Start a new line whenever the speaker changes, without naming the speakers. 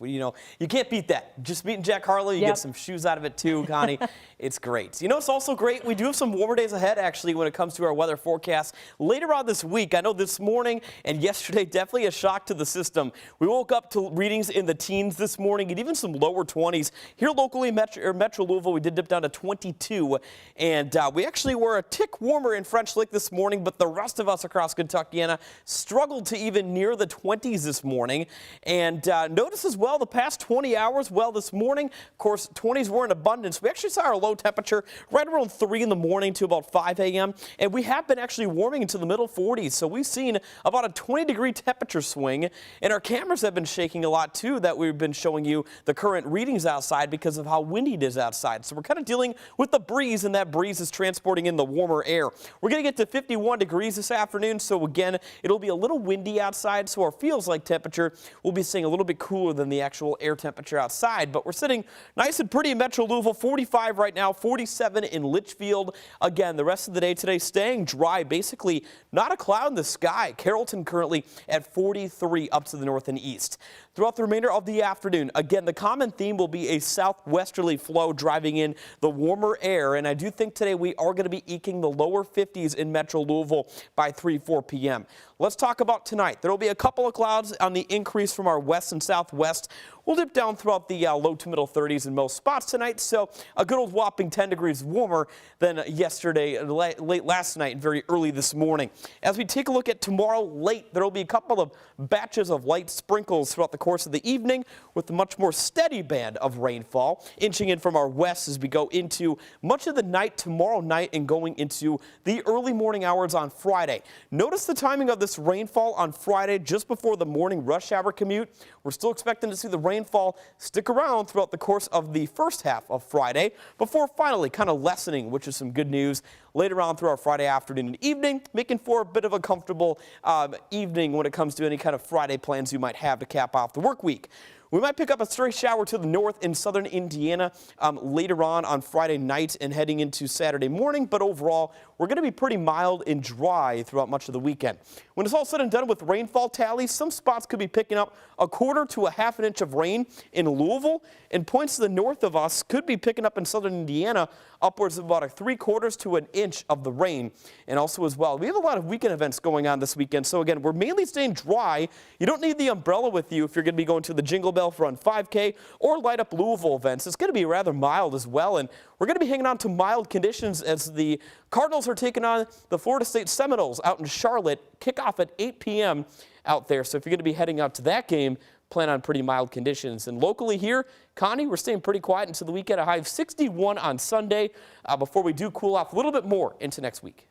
You know, you can't beat that. Just beating Jack Harlow, you get some shoes out of it too, Connie. It's great. You know, it's also great. We do have some warmer days ahead, actually, when it comes to our weather forecast. Later on this week, I know this morning and yesterday, definitely a shock to the system. We woke up to readings in the teens this morning and even some lower 20s. Here locally, Metro Louisville, we did dip down to 22. And we actually were a tick warmer in French Lick this morning, but the rest of us across Kentuckiana struggled to even near the 20s this morning. And notice as well the past 20 hours, well, this morning, of course, 20s were in abundance. We actually saw our low temperature right around 3 in the morning to about 5 a.m. And we have been actually warming into the middle 40s. So we've seen about a 20-degree temperature swing. And our cameras have been shaking a lot, too, that we've been showing you the current readings outside because of how windy it is outside. So we're kind of dealing with the breeze, and that breeze is transporting in the warmer air. We're going to get to 51 degrees this afternoon. So, again, it'll be a little windy outside. So our feels like temperature will be staying a little bit cooler than the actual air temperature outside, but we're sitting nice and pretty in Metro Louisville, 45 right now, 47 in Litchfield. Again, the rest of the day today staying dry, basically not a cloud in the sky. Carrollton currently at 43 up to the north and east. Throughout the remainder of the afternoon, again, the common theme will be a southwesterly flow driving in the warmer air, and I do think today we are going to be eking the lower 50s in Metro Louisville by 3-4 p.m. Let's talk about tonight. There will be a couple of clouds on the increase from our west and southwest. We'll dip down throughout the low to middle 30s in most spots tonight, so a good old whopping 10 degrees warmer than yesterday, late last night and very early this morning. As we take a look at tomorrow late, there will be a couple of batches of light sprinkles throughout the course of the evening with a much more steady band of rainfall inching in from our west as we go into much of the night tomorrow night and going into the early morning hours on Friday. Notice the timing of this rainfall on Friday just before the morning rush hour commute. We're still expecting to see the rainfall stick around throughout the course of the first half of Friday before finally kind of lessening, which is some good news later on through our Friday afternoon and evening, making for a bit of a comfortable evening when it comes to any kind of Friday plans you might have to cap off the work week. We might pick up a stray shower to the north in southern Indiana later on Friday night and heading into Saturday morning, but overall, we're going to be pretty mild and dry throughout much of the weekend. When it's all said and done with rainfall tallies, some spots could be picking up a quarter to a half an inch of rain in Louisville, and points to the north of us could be picking up in southern Indiana upwards of about a 3/4 to an inch of the rain. And also as well, we have a lot of weekend events going on this weekend. So again, we're mainly staying dry. You don't need the umbrella with you if you're going to be going to the Jingle Bell Run 5K or Light Up Louisville events. It's going to be rather mild as well. And we're going to be hanging on to mild conditions as the Cardinals are taking on the Florida State Seminoles out in Charlotte. Kickoff at 8 p.m. out there. So if you're going to be heading out to that game, plan on pretty mild conditions. And locally here, Connie, we're staying pretty quiet until the weekend. A high of 61 on Sunday before we do cool off a little bit more into next week.